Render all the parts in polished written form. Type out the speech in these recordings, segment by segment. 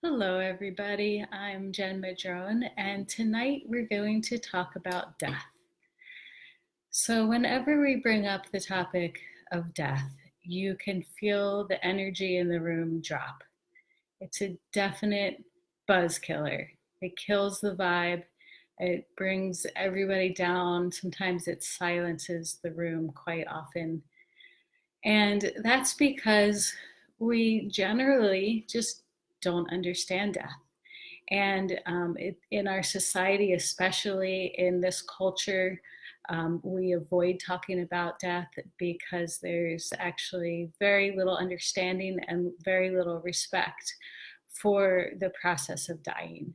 Hello, everybody. I'm Jen Madrone, and tonight we're going to talk about death. So, whenever we bring up the topic of death, you can feel the energy in the room drop. It's a definite buzz killer. It kills the vibe, it brings everybody down. Sometimes it silences the room quite often. And that's because we generally just don't understand death. And in our society, especially in this culture, we avoid talking about death because there's actually very little understanding and very little respect for the process of dying.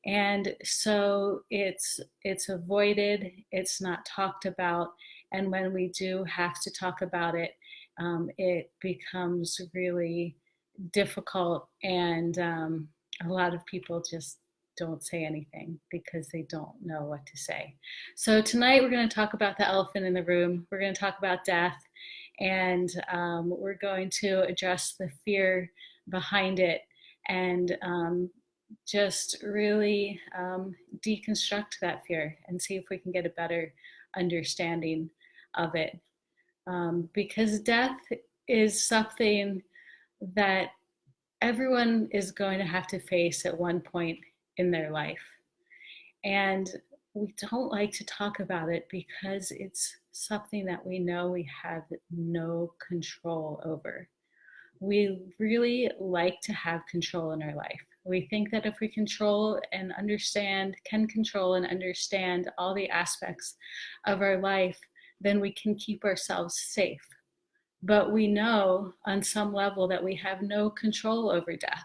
And so it's avoided, it's not talked about, and when we do have to talk about it, it becomes really difficult, and a lot of people just don't say anything because they don't know what to say. So tonight we're going to talk about the elephant in the room. We're going to talk about death, and we're going to address the fear behind it, and just really deconstruct that fear and see if we can get a better understanding of it. Because death is something that everyone is going to have to face at one point in their life. And we don't like to talk about it because it's something that we know we have no control over. We really like to have control in our life. We think that if we can control and understand all the aspects of our life, then we can keep ourselves safe. But we know on some level that we have no control over death,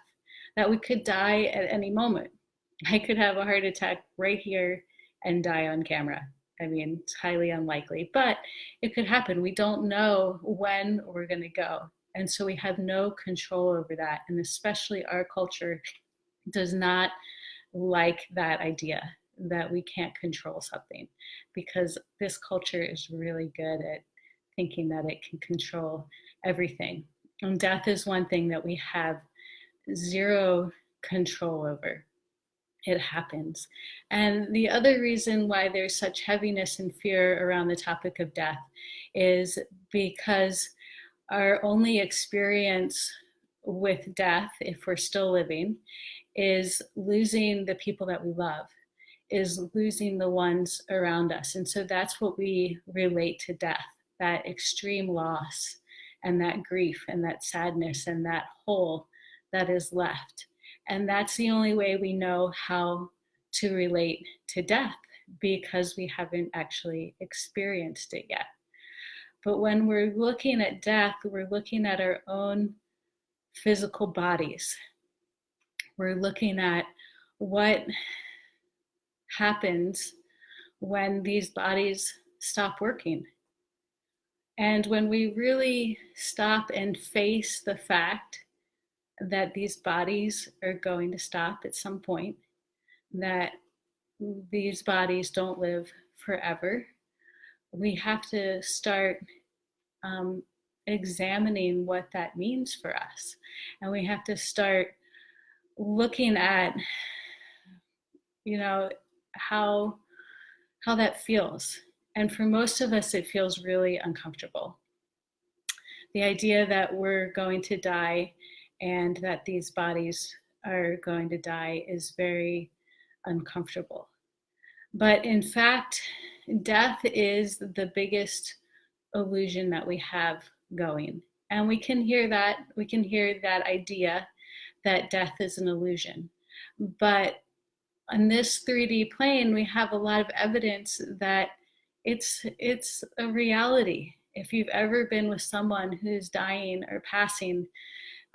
that we could die at any moment. I could have a heart attack right here and die on camera. I mean, it's highly unlikely, but it could happen. We don't know when we're going to go. And so we have no control over that. And especially our culture does not like that idea that we can't control something, because this culture is really good at thinking that it can control everything. And death is one thing that we have zero control over. It happens. And the other reason why there's such heaviness and fear around the topic of death is because our only experience with death, if we're still living, is losing the people that we love, is losing the ones around us. And so that's what we relate to death, that extreme loss and that grief and that sadness and that hole that is left. And that's the only way we know how to relate to death, because we haven't actually experienced it yet. But when we're looking at death, we're looking at our own physical bodies. We're looking at what happens when these bodies stop working. And when we really stop and face the fact that these bodies are going to stop at some point, that these bodies don't live forever, we have to start examining what that means for us. And we have to start looking at, you know, how that feels. And for most of us, it feels really uncomfortable. The idea that we're going to die and that these bodies are going to die is very uncomfortable. But in fact, death is the biggest illusion that we have going. And we can hear that idea that death is an illusion. But on this 3D plane, we have a lot of evidence that it's a reality. If you've ever been with someone who's dying or passing,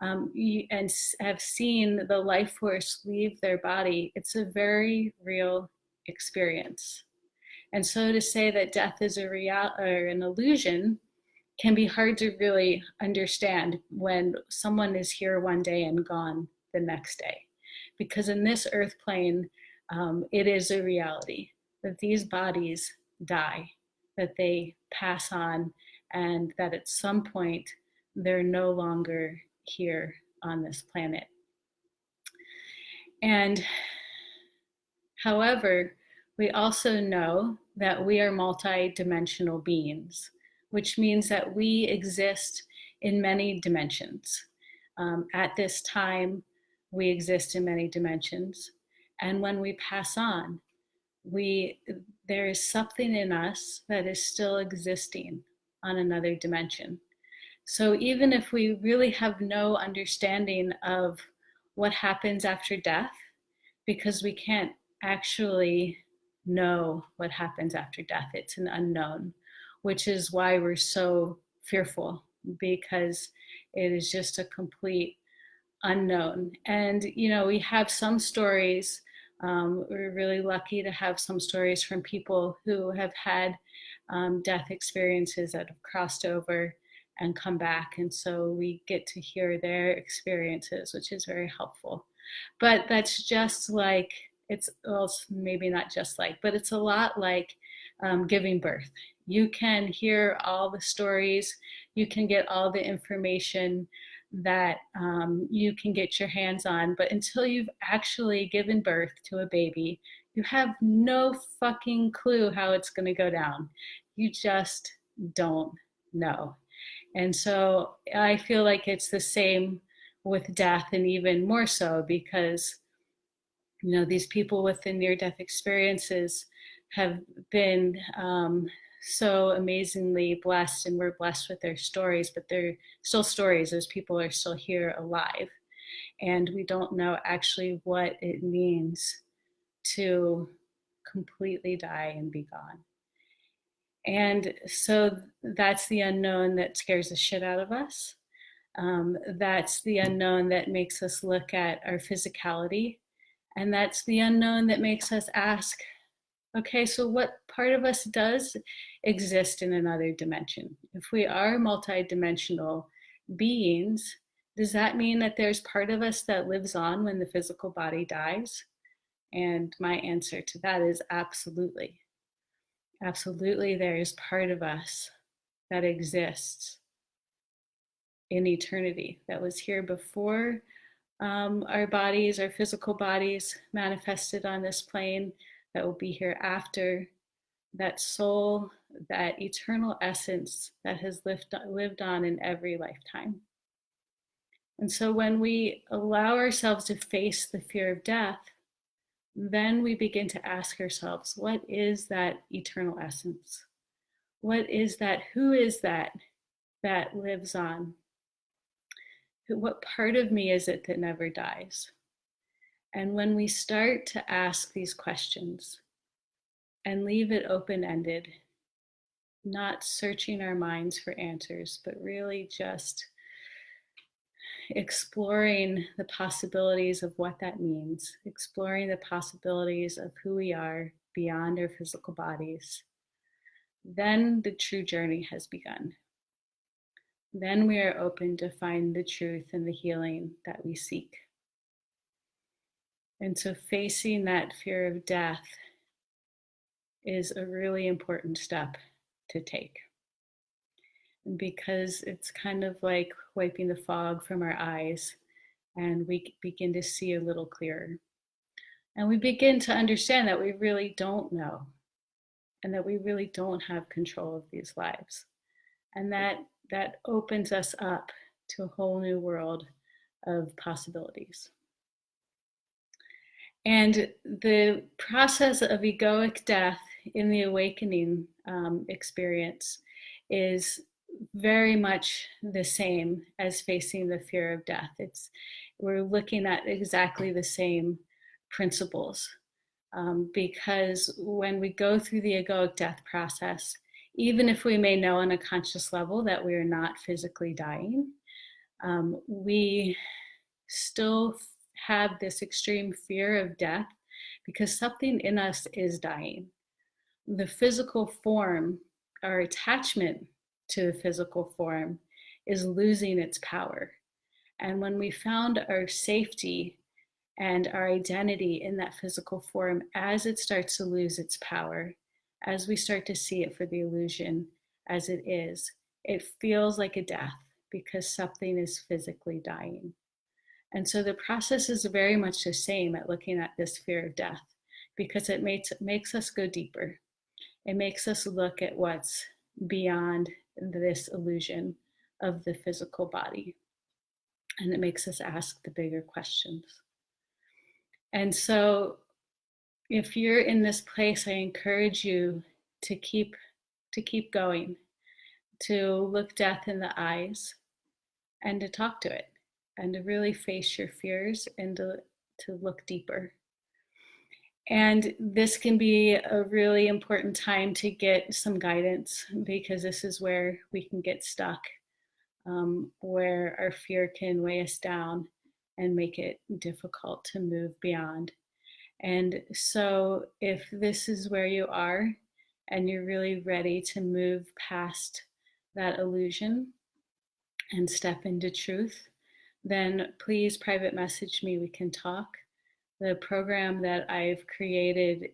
and have seen the life force leave their body, it's a very real experience. And so to say that death is an illusion can be hard to really understand when someone is here one day and gone the next day. Because in this earth plane, it is a reality that these bodies die, that they pass on, and that at some point they're no longer here on this planet. And however, we also know that we are multidimensional beings, which means that we exist in many dimensions. At this time, we exist in many dimensions. And when we pass on, we there is something in us that is still existing on another dimension. So even if we really have no understanding of what happens after death, because we can't actually know what happens after death, it's an unknown, which is why we're so fearful, because it is just a complete unknown. And, we have some stories. We're really lucky to have some stories from people who have had death experiences that have crossed over and come back. And so we get to hear their experiences, which is very helpful. But that's just like, well, maybe not just like, but it's a lot like giving birth. You can hear all the stories, you can get all the information that you can get your hands on, but until you've actually given birth to a baby, you have no fucking clue how it's going to go down. You just don't know. And so I feel like it's the same with death, and even more so because, these people with the near death experiences have been so amazingly blessed, and we're blessed with their stories, but they're still stories. Those people are still here alive. And we don't know actually what it means to completely die and be gone. And so that's the unknown that scares the shit out of us. That's the unknown that makes us look at our physicality. And that's the unknown that makes us ask, okay, so what part of us does exist in another dimension? If we are multidimensional beings, does that mean that there's part of us that lives on when the physical body dies? And my answer to that is absolutely. Absolutely, there is part of us that exists in eternity, that was here before our bodies, our physical bodies manifested on this plane, that will be here after. That soul, that eternal essence that has lived on in every lifetime. And so when we allow ourselves to face the fear of death, then we begin to ask ourselves, what is that eternal essence? What is that? Who is that that lives on? What part of me is it that never dies? And when we start to ask these questions and leave it open-ended, not searching our minds for answers, but really just exploring the possibilities of what that means, exploring the possibilities of who we are beyond our physical bodies, then the true journey has begun. Then we are open to find the truth and the healing that we seek. And so facing that fear of death is a really important step to take, because it's kind of like wiping the fog from our eyes, and we begin to see a little clearer. And we begin to understand that we really don't know, and that we really don't have control of these lives. And that opens us up to a whole new world of possibilities. And the process of egoic death in the awakening experience is very much the same as facing the fear of death. We're looking at exactly the same principles, because when we go through the egoic death process, even if we may know on a conscious level that we are not physically dying, we still have this extreme fear of death because something in us is dying. The physical form, our attachment to the physical form, is losing its power. And when we found our safety and our identity in that physical form, as it starts to lose its power, as we start to see it for the illusion as it is, it feels like a death because something is physically dying. And so the process is very much the same at looking at this fear of death, because it makes us go deeper. It makes us look at what's beyond this illusion of the physical body. And it makes us ask the bigger questions. And so if you're in this place, I encourage you to keep going, to look death in the eyes and to talk to it and to really face your fears and to look deeper. And this can be a really important time to get some guidance, because this is where we can get stuck, where our fear can weigh us down and make it difficult to move beyond. And so if this is where you are and you're really ready to move past that illusion and step into truth, then please private message me. We can talk. The program that I've created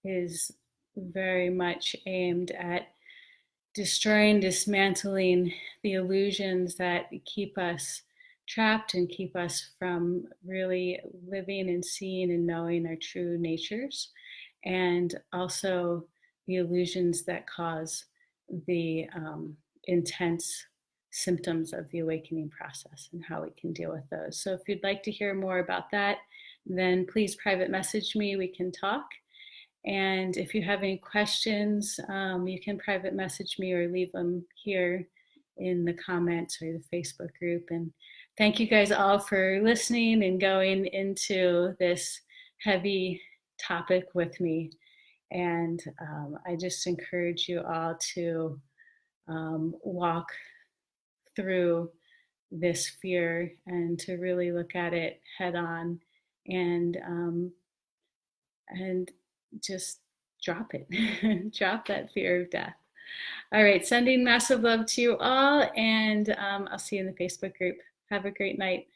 is very much aimed at destroying, dismantling the illusions that keep us trapped and keep us from really living and seeing and knowing our true natures, and also the illusions that cause the intense symptoms of the awakening process and how we can deal with those. So if you'd like to hear more about that, then please private message me. We can talk. And if you have any questions, you can private message me or leave them here in the comments or the Facebook group. And thank you guys all for listening and going into this heavy topic with me. And I just encourage you all to walk through this fear and to really look at it head on, and just drop it. Drop that fear of death. All right, sending massive love to you all, and I'll see you in the Facebook group. Have a great night.